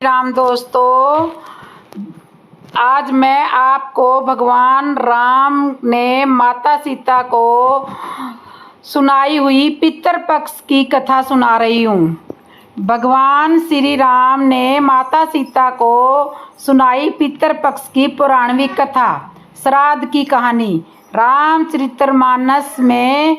राम दोस्तों, आज मैं आपको भगवान राम ने माता सीता को सुनाई हुई पितृपक्ष की कथा सुना रही हूँ। भगवान श्री राम ने माता सीता को सुनाई पितृपक्ष की पौराणिक कथा, श्राद्ध की कहानी। रामचरितमानस में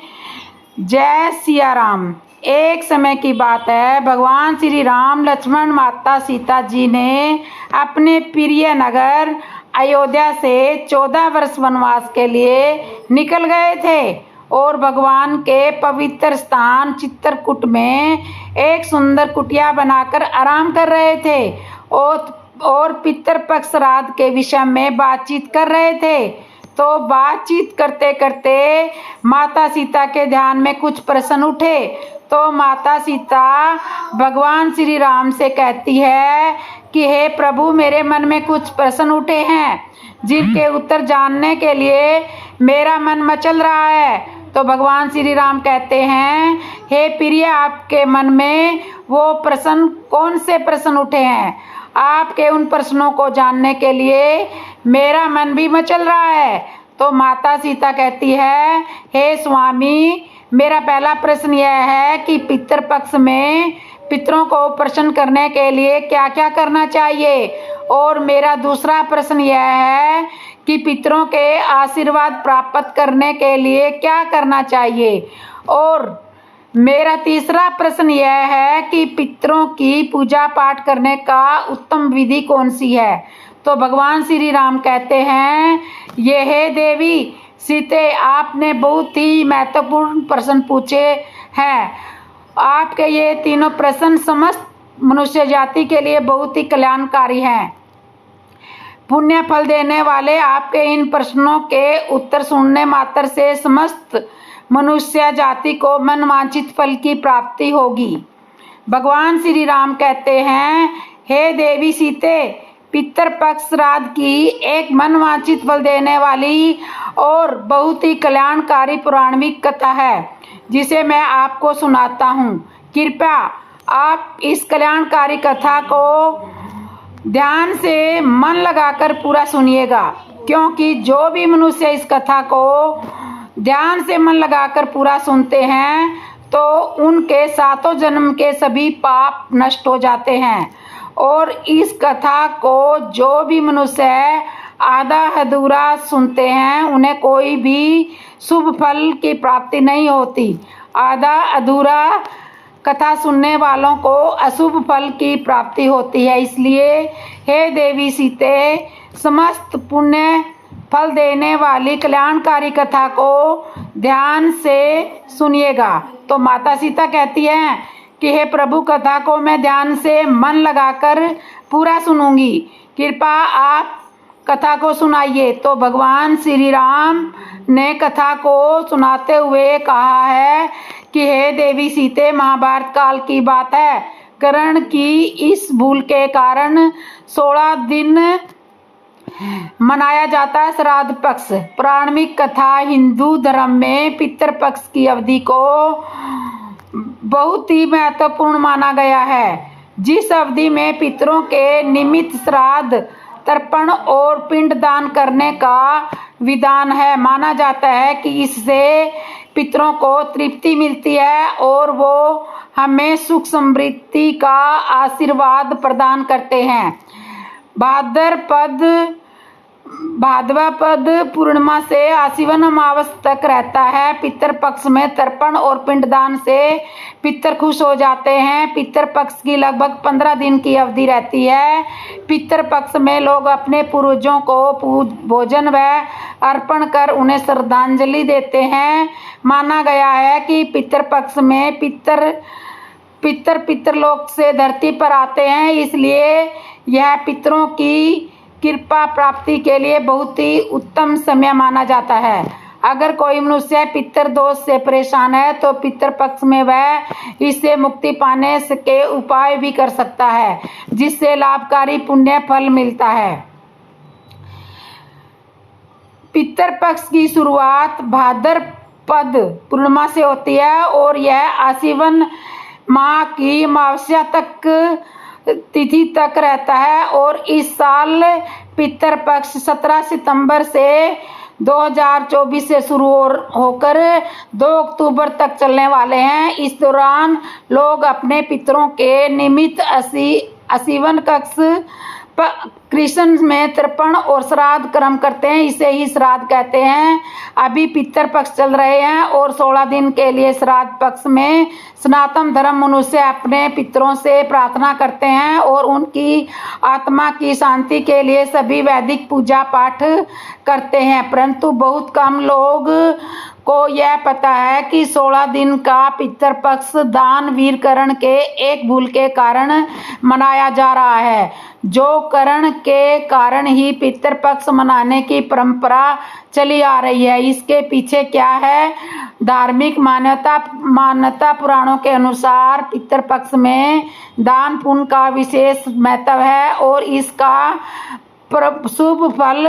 जय सिया राम। एक समय की बात है, भगवान श्री राम लक्ष्मण माता सीता जी ने अपने प्रिय नगर अयोध्या से 14 वर्ष वनवास के लिए निकल गए थे और भगवान के पवित्र स्थान चित्रकूट में एक सुंदर कुटिया बनाकर आराम कर रहे थे और पितृपक्ष श्राद्ध के विषय में बातचीत कर रहे थे। तो बातचीत करते करते माता सीता के ध्यान में कुछ प्रश्न उठे। तो माता सीता भगवान श्री राम से कहती है कि हे प्रभु, मेरे मन में कुछ प्रश्न उठे हैं जिनके उत्तर जानने के लिए मेरा मन मचल रहा है। तो भगवान श्री राम कहते हैं, हे प्रिय, आपके मन में वो प्रश्न कौन से प्रश्न उठे हैं? आपके उन प्रश्नों को जानने के लिए मेरा मन भी मचल रहा है। तो माता सीता कहती है, हे स्वामी, मेरा पहला प्रश्न यह है कि पितृपक्ष में पितरों को प्रसन्न करने के लिए क्या क्या करना चाहिए, और मेरा दूसरा प्रश्न यह है कि पितरों के आशीर्वाद प्राप्त करने के लिए क्या करना चाहिए, और मेरा तीसरा प्रश्न यह है कि पितरों की पूजा पाठ करने का उत्तम विधि कौन सी है। तो भगवान श्री राम कहते हैं, ये हे देवी सीते, आपने बहुत ही महत्वपूर्ण प्रश्न पूछे हैं। आपके ये तीनों प्रश्न समस्त मनुष्य जाति के लिए बहुत ही कल्याणकारी हैं। पुण्य फल देने वाले आपके इन प्रश्नों के उत्तर सुनने मात्र से समस्त मनुष्य जाति को मनवांछित फल की प्राप्ति होगी। भगवान श्री राम कहते हैं, हे देवी सीते, पितृपक्ष श्राद्ध की एक मनवांछित फल देने वाली और बहुत ही कल्याणकारी पौराणिक कथा है जिसे मैं आपको सुनाता हूँ। कृपया आप इस कल्याणकारी कथा को ध्यान से मन लगाकर पूरा सुनिएगा, क्योंकि जो भी मनुष्य इस कथा को ध्यान से मन लगाकर पूरा सुनते हैं तो उनके सातों जन्म के सभी पाप नष्ट हो जाते हैं। और इस कथा को जो भी मनुष्य आधा अधूरा सुनते हैं उन्हें कोई भी शुभ फल की प्राप्ति नहीं होती। आधा अधूरा कथा सुनने वालों को अशुभ फल की प्राप्ति होती है। इसलिए हे देवी सीते, समस्त पुण्य फल देने वाली कल्याणकारी कथा को ध्यान से सुनिएगा। तो माता सीता कहती हैं कि हे प्रभु, कथा को मैं ध्यान से मन लगाकर पूरा सुनूंगी, कृपया आप कथा को सुनाइए। तो भगवान श्री राम ने कथा को सुनाते हुए कहा है कि हे देवी सीते, महाभारत काल की बात है। कर्ण की इस भूल के कारण 16 दिन मनाया जाता है श्राद्ध पक्ष। पौराणिक कथा हिंदू धर्म में पितृपक्ष की अवधि को बहुत ही महत्वपूर्ण माना गया है, जिस अवधि में पितरों के निमित्त श्राद्ध, तर्पण और पिंडदान करने का विधान है। माना जाता है कि इससे पितरों को तृप्ति मिलती है और वो हमें सुख समृद्धि का आशीर्वाद प्रदान करते हैं। भाद्रपद पूर्णिमा से आश्विन अमावस तक रहता है। पितृपक्ष में तर्पण और पिंडदान से पितर खुश हो जाते हैं। पितृपक्ष की लगभग 15 दिन की अवधि रहती है। पितृपक्ष में लोग अपने पूर्वजों को भोजन व अर्पण कर उन्हें श्रद्धांजलि देते हैं। माना गया है कि पितृपक्ष में पितरलोक से धरती पर आते हैं, इसलिए यह पितरों की कृपा प्राप्ति के लिए बहुत ही उत्तम समय माना जाता है। अगर कोई मनुष्य पितर दोष से परेशान है तो पितृपक्ष में वह इससे मुक्ति पाने के उपाय भी कर सकता है, जिससे लाभकारी पुण्य फल मिलता है। पितृपक्ष की शुरुआत भाद्रपद पूर्णिमा से होती है और यह आश्विन माह की अमावस्या तक तिथि तक रहता है और इस साल पितृपक्ष 17 सितंबर से 2024 से शुरू होकर 2 अक्टूबर तक चलने वाले हैं। इस दौरान लोग अपने पितरों के निमित्त आजीवन कक्ष कृष्ण में तर्पण और श्राद्ध कर्म करते हैं। इसे ही श्राद्ध कहते हैं। अभी पितृ पक्ष चल रहे हैं और 16 दिन के लिए श्राद्ध पक्ष में सनातन धर्म मनुष्य अपने पितरों से प्रार्थना करते हैं और उनकी आत्मा की शांति के लिए सभी वैदिक पूजा पाठ करते हैं। परंतु बहुत कम लोग को यह पता है कि 16 दिन का पितृपक्ष दान वीरकरण के एक भूल के कारण मनाया जा रहा है, जो करण के कारण ही पितृपक्ष मनाने की परंपरा चली आ रही है। इसके पीछे क्या है? धार्मिक मान्यता पुराणों के अनुसार पितृपक्ष में दान पुण्य का विशेष महत्व है और इसका शुभ फल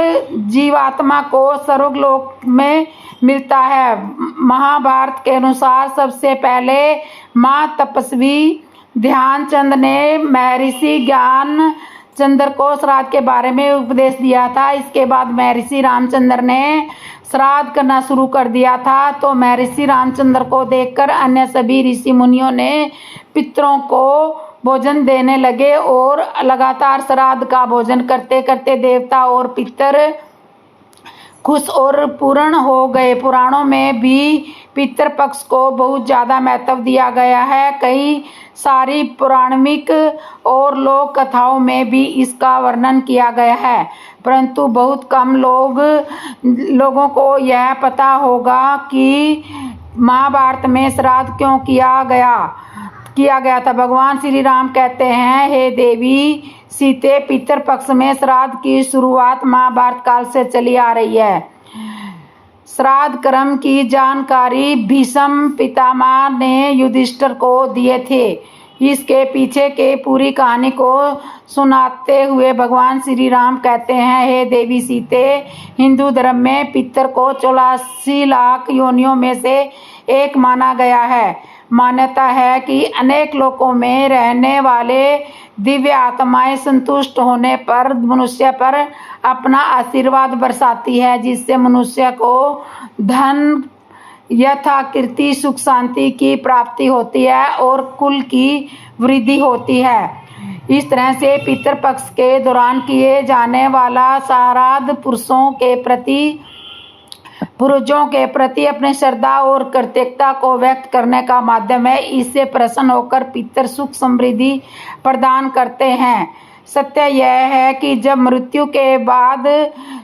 जीवात्मा को स्वर्गलोक में मिलता है। महाभारत के अनुसार सबसे पहले माँ तपस्वी ध्यानचंद ने महर्षि ज्ञानचंद्र को श्राद्ध के बारे में उपदेश दिया था। इसके बाद महर्षि रामचंद्र ने श्राद्ध करना शुरू कर दिया था। तो महर्षि रामचंद्र को देखकर अन्य सभी ऋषि मुनियों ने पितरों को भोजन देने लगे और लगातार श्राद्ध का भोजन करते करते देवता और पितर खुश और पूर्ण हो गए। पुराणों में भी पितृपक्ष को बहुत ज़्यादा महत्व दिया गया है। कई सारी पौराणिक और लोक कथाओं में भी इसका वर्णन किया गया है, परंतु बहुत कम लोगों को यह पता होगा कि महाभारत में श्राद्ध क्यों किया गया था। भगवान श्री राम कहते हैं, हे देवी सीते, पितृपक्ष में श्राद्ध की शुरुआत महाभारत काल से चली आ रही है। श्राद्ध कर्म की जानकारी भीष्म पितामह ने युधिष्ठिर को दिए थे। इसके पीछे के पूरी कहानी को सुनाते हुए भगवान श्री राम कहते हैं, हे देवी सीते, हिंदू धर्म में पितर को 84 लाख योनियों में से एक माना गया है। मान्यता है कि अनेक लोकों में रहने वाले दिव्य आत्माएं संतुष्ट होने पर मनुष्य पर अपना आशीर्वाद बरसाती है, जिससे मनुष्य को धन यथा कीर्ति सुख शांति की प्राप्ति होती है और कुल की वृद्धि होती है। इस तरह से पितृपक्ष के दौरान किए जाने वाला श्राद्ध पूर्वजों के प्रति अपनी श्रद्धा और कृतज्ञता को व्यक्त करने का माध्यम है। इससे प्रसन्न होकर पितर सुख समृद्धि प्रदान करते हैं। सत्य यह है कि जब मृत्यु के बाद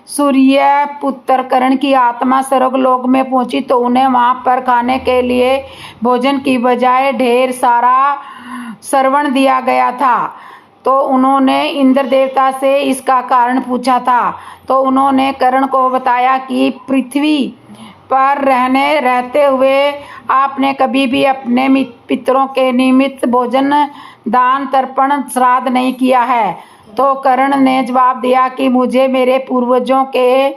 सूर्य पुत्रकरण की आत्मा स्वर्गलोक में पहुंची तो उन्हें वहां पर खाने के लिए भोजन की बजाय ढेर सारा श्रवण दिया गया था। तो उन्होंने इंद्र देवता से इसका कारण पूछा था। तो उन्होंने कर्ण को बताया कि पृथ्वी पर रहते हुए आपने कभी भी अपने पितरों के निमित्त भोजन दान तर्पण श्राद्ध नहीं किया है। तो कर्ण ने जवाब दिया कि मुझे मेरे पूर्वजों के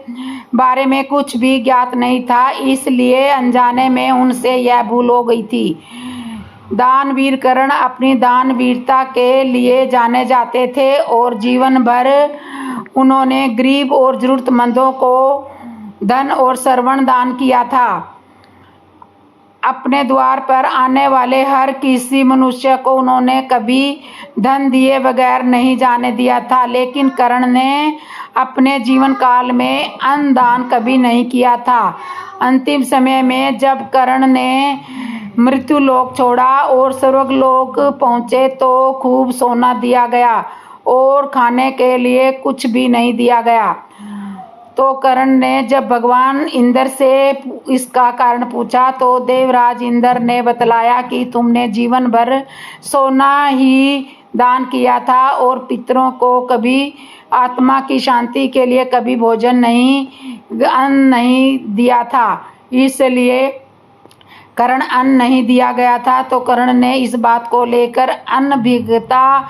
बारे में कुछ भी ज्ञात नहीं था, इसलिए अनजाने में उनसे यह भूल हो गई थी। दानवीर कर्ण अपनी दानवीरता के लिए जाने जाते थे और जीवन भर उन्होंने गरीब और जरूरतमंदों को धन और श्रवण दान किया था। अपने द्वार पर आने वाले हर किसी मनुष्य को उन्होंने कभी धन दिए बगैर नहीं जाने दिया था। लेकिन कर्ण ने अपने जीवन काल में अन्न दान कभी नहीं किया था। अंतिम समय में जब कर्ण ने मृत्यु लोक छोड़ा और स्वर्गलोक पहुंचे तो खूब सोना दिया गया और खाने के लिए कुछ भी नहीं दिया गया। तो कर्ण ने जब भगवान इंद्र से इसका कारण पूछा तो देवराज इंद्र ने बतलाया कि तुमने जीवन भर सोना ही दान किया था और पितरों को कभी आत्मा की शांति के लिए कभी भोजन अन्न नहीं दिया था, इसलिए कर्ण अन्न नहीं दिया गया था। तो कर्ण ने इस बात को लेकर अनभिज्ञता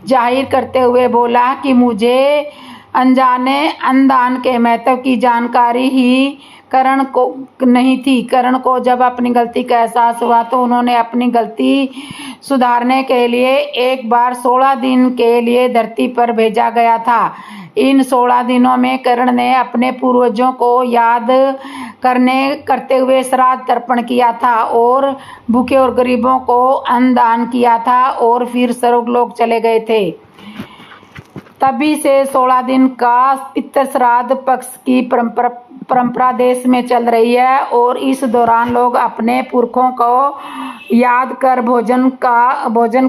जाहिर करते हुए बोला कि मुझे अनजाने अन्नदान के महत्व की जानकारी ही करण को नहीं थी। करण को जब अपनी गलती का एहसास हुआ तो उन्होंने अपनी गलती सुधारने के लिए एक बार 16 दिन के लिए धरती पर भेजा गया था। इन 16 दिनों में करण ने अपने पूर्वजों को याद करते हुए श्राद्ध तर्पण किया था और भूखे और गरीबों को अन्न दान किया था और फिर स्वर्गलोक चले गए थे। तभी से 16 दिन का पितृ श्राद्ध पक्ष की परंपरा देश में चल रही है और इस दौरान लोग अपने पुरखों को याद कर भोजन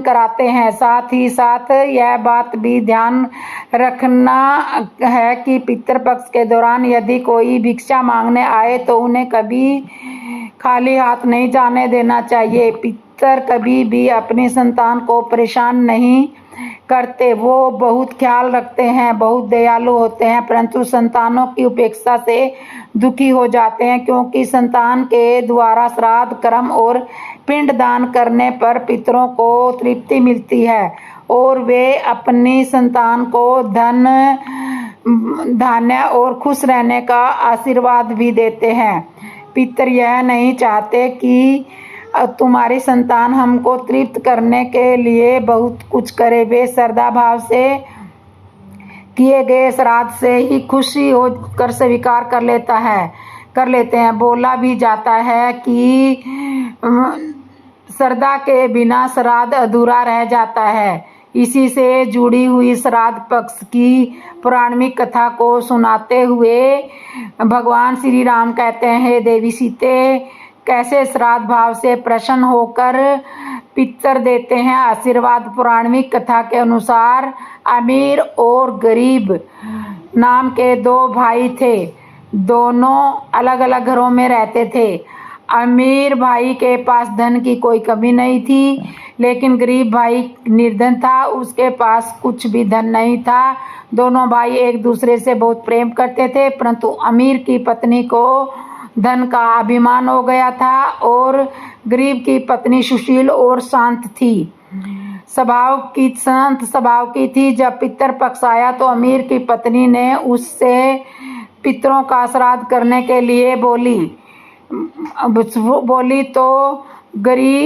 कराते हैं। साथ ही साथ यह बात भी ध्यान रखना है कि पितृपक्ष के दौरान यदि कोई भिक्षा मांगने आए तो उन्हें कभी खाली हाथ नहीं जाने देना चाहिए। पितर कभी भी अपनी संतान को परेशान नहीं करते, वो बहुत ख्याल रखते हैं, बहुत दयालु होते हैं, परंतु संतानों की उपेक्षा से दुखी हो जाते हैं क्योंकि संतान के द्वारा श्राद्ध कर्म और पिंड दान करने पर पितरों को तृप्ति मिलती है और वे अपनी संतान को धन धान्य और खुश रहने का आशीर्वाद भी देते हैं। पितर यह नहीं चाहते कि तुम्हारी संतान हमको तृप्त करने के लिए बहुत कुछ करे। वे श्रद्धा भाव से किए गए श्राद्ध से ही खुशी होकर स्वीकार कर लेते हैं। बोला भी जाता है कि श्रद्धा के बिना श्राद्ध अधूरा रह जाता है। इसी से जुड़ी हुई श्राद्ध पक्ष की पौराणिक कथा को सुनाते हुए भगवान श्री राम कहते हैं, हे देवी सीते, कैसे श्राद्ध भाव से प्रसन्न होकर पितर देते हैं आशीर्वाद। पौराणिक कथा के अनुसार अमीर और गरीब नाम के 2 भाई थे। दोनों अलग अलग घरों में रहते थे। अमीर भाई के पास धन की कोई कमी नहीं थी, लेकिन गरीब भाई निर्धन था, उसके पास कुछ भी धन नहीं था। दोनों भाई एक दूसरे से बहुत प्रेम करते थे, परंतु अमीर की पत्नी को धन का अभिमान हो गया था और गरीब की पत्नी सुशील और शांत थी, शांत स्वभाव की थी। जब पितर पक्ष आया तो अमीर की पत्नी ने उससे पितरों का श्राद्ध करने के लिए बोली तो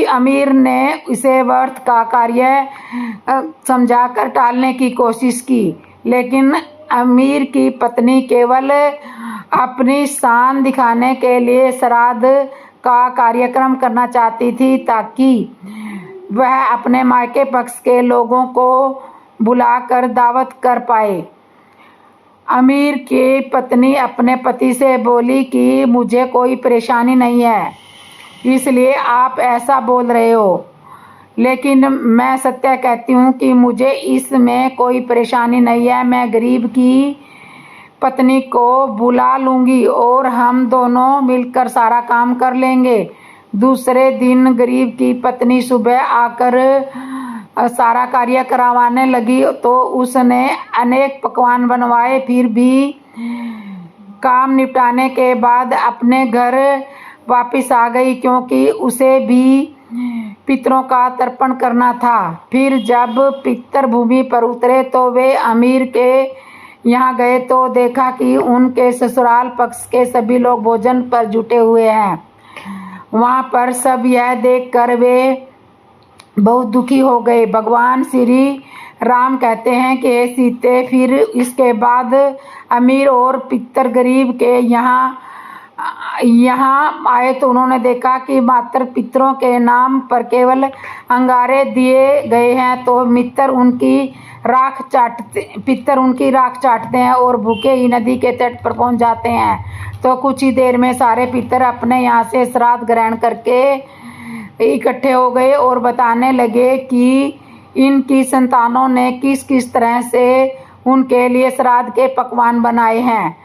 अमीर ने इसे व्यर्थ का कार्य समझाकर टालने की कोशिश की, लेकिन अमीर की पत्नी केवल अपनी शान दिखाने के लिए श्राद्ध का कार्यक्रम करना चाहती थी ताकि वह अपने मायके पक्ष के लोगों को बुलाकर दावत कर पाए। अमीर की पत्नी अपने पति से बोली कि मुझे कोई परेशानी नहीं है, इसलिए आप ऐसा बोल रहे हो, लेकिन मैं सत्य कहती हूँ कि मुझे इसमें कोई परेशानी नहीं है। मैं गरीब की पत्नी को बुला लूँगी और हम दोनों मिलकर सारा काम कर लेंगे। दूसरे दिन गरीब की पत्नी सुबह आकर सारा कार्य करवाने लगी तो उसने अनेक पकवान बनवाए। फिर भी काम निपटाने के बाद अपने घर वापस आ गई क्योंकि उसे भी पितरों का तर्पण करना था। फिर जब पितर भूमि पर उतरे तो वे अमीर के यहाँ गए तो देखा कि उनके ससुराल पक्ष के सभी लोग भोजन पर जुटे हुए हैं। वहाँ पर सब यह देखकर वे बहुत दुखी हो गए। भगवान श्री राम कहते हैं कि हे सीते, फिर इसके बाद अमीर और पितर गरीब के यहाँ आए तो उन्होंने देखा कि मात्र पितरों के नाम पर केवल अंगारे दिए गए हैं, तो पितर उनकी राख चाटते हैं और भूखे ही नदी के तट पर पहुंच जाते हैं। तो कुछ ही देर में सारे पितर अपने यहाँ से श्राद्ध ग्रहण करके इकट्ठे हो गए और बताने लगे कि इनकी संतानों ने किस किस तरह से उनके लिए श्राद्ध के पकवान बनाए हैं।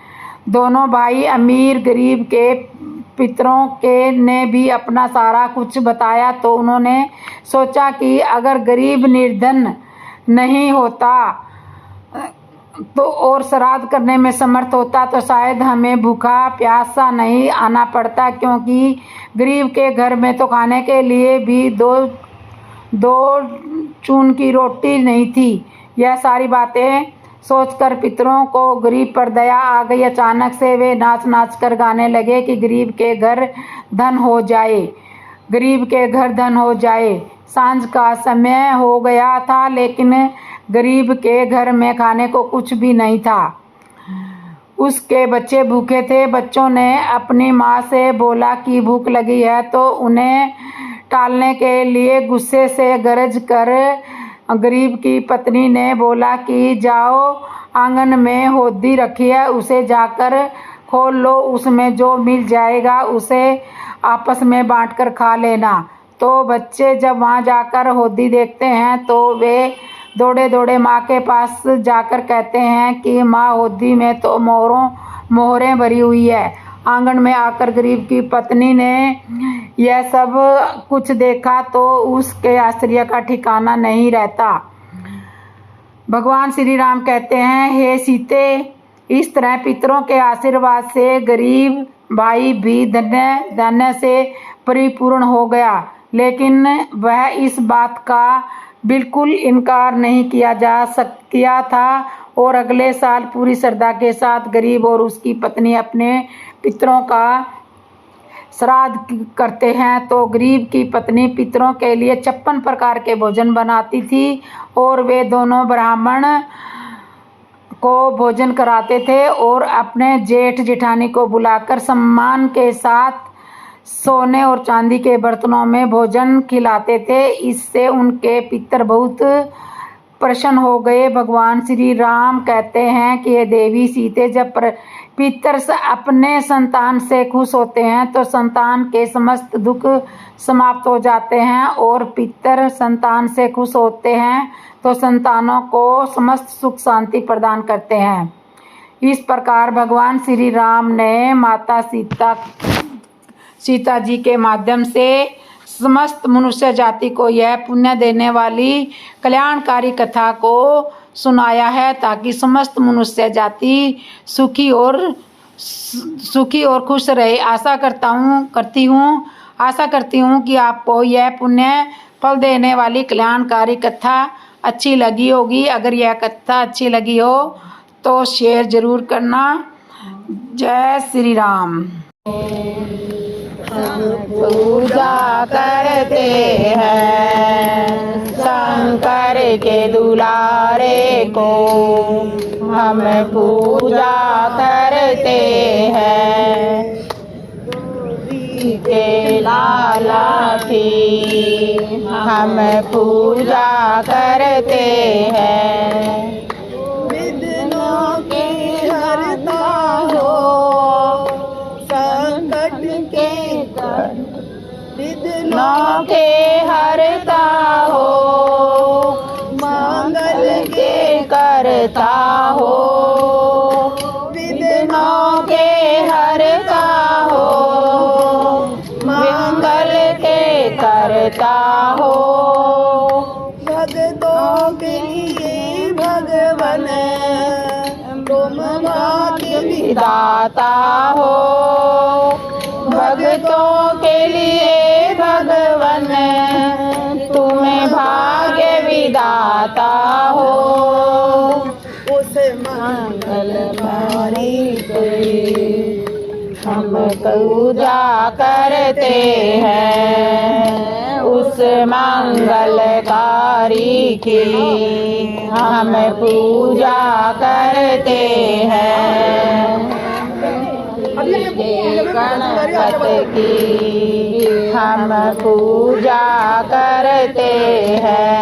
दोनों भाई अमीर गरीब के पितरों के ने भी अपना सारा कुछ बताया तो उन्होंने सोचा कि अगर गरीब निर्धन नहीं होता तो और श्राद्ध करने में समर्थ होता तो शायद हमें भूखा प्यासा नहीं आना पड़ता, क्योंकि गरीब के घर में तो खाने के लिए भी दो चून की रोटी नहीं थी। यह सारी बातें सोचकर पितरों को गरीब पर दया आ गई। अचानक से वे नाच नाच कर गाने लगे कि गरीब के घर धन हो जाए, गरीब के घर धन हो जाए। सांझ का समय हो गया था, लेकिन गरीब के घर में खाने को कुछ भी नहीं था। उसके बच्चे भूखे थे। बच्चों ने अपनी माँ से बोला कि भूख लगी है, तो उन्हें टालने के लिए गुस्से से गरज कर गरीब की पत्नी ने बोला कि जाओ, आंगन में होदी रखी है, उसे जाकर खोल लो, उसमें जो मिल जाएगा उसे आपस में बांटकर खा लेना। तो बच्चे जब वहाँ जाकर होदी देखते हैं तो वे दौड़े दौड़े माँ के पास जाकर कहते हैं कि माँ, होदी में तो मोहरें भरी हुई है। आंगन में आकर गरीब की पत्नी ने यह सब कुछ देखा तो उसके आश्चर्य का ठिकाना नहीं रहता। भगवान श्री राम कहते हैं, हे सीते, इस तरह पितरों के आशीर्वाद से गरीब भाई भी धन्य से परिपूर्ण हो गया। लेकिन वह इस बात का बिल्कुल इनकार नहीं किया था और अगले साल पूरी श्रद्धा के साथ गरीब और उसकी पत्नी अपने पितरों का श्राद्ध करते हैं। तो गरीब की पत्नी पितरों के लिए 56 प्रकार के भोजन बनाती थी और वे दोनों ब्राह्मण को भोजन कराते थे और अपने जेठ जेठानी को बुलाकर सम्मान के साथ सोने और चांदी के बर्तनों में भोजन खिलाते थे। इससे उनके पितर बहुत प्रसन्न हो गए। भगवान श्री राम कहते हैं कि ये देवी सीते, जब पितर अपने संतान से खुश होते हैं तो संतान के समस्त दुख समाप्त हो जाते हैं, और पितर संतान से खुश होते हैं तो संतानों को समस्त सुख शांति प्रदान करते हैं। इस प्रकार भगवान श्री राम ने माता सीता जी के माध्यम से समस्त मनुष्य जाति को यह पुण्य देने वाली कल्याणकारी कथा को सुनाया है, ताकि समस्त मनुष्य जाति सुखी और खुश रहे। आशा करती हूँ कि आपको यह पुण्य फल देने वाली कल्याणकारी कथा अच्छी लगी होगी। अगर यह कथा अच्छी लगी हो तो शेयर जरूर करना। जय श्री राम। पूजा करते हैं शंकर के दुलारे को, हम पूजा करते हैं के लाला की, हम पूजा करते हैं। विघ्नों के हरता हो संकट के, विघ्नों के हरता हो मंगल के करता हो, विघ्नों के हरता हो मंगल के करता हो। भक्तों के लिए भगवान तुम भाग्य विधाता हो, भक्तों के लिए भगवान तुम्हें भाग्य विधाता हो। उस मंगलकारी हम पूजा करते हैं, उस मंगलकारी की हम पूजा करते हैं। गणपति की हम पूजा करते हैं,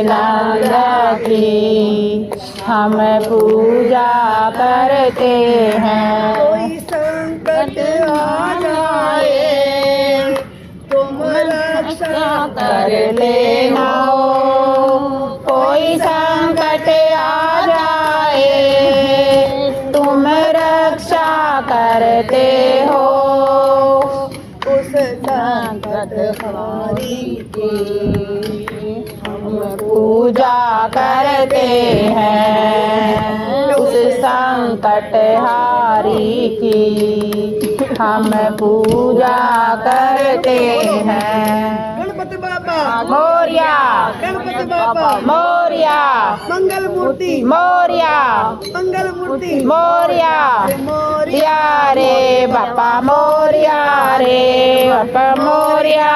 नंद की हम पूजा करते हैं। कोई संकट आ जाए तुम रक्षा कर लेना, कोई संकट आ जाए तुम रक्षा करते हो। उस संकट हारी की हम पूजा करते हैं, उस संकट हारी की हम पूजा करते हैं। गणपति बाबा मोरया। मोरिया मंगल मूर्ति मोरिया मंगल मूर्ति मोरिया मोरिया रे बापा मोरिया रे बापा मोरिया।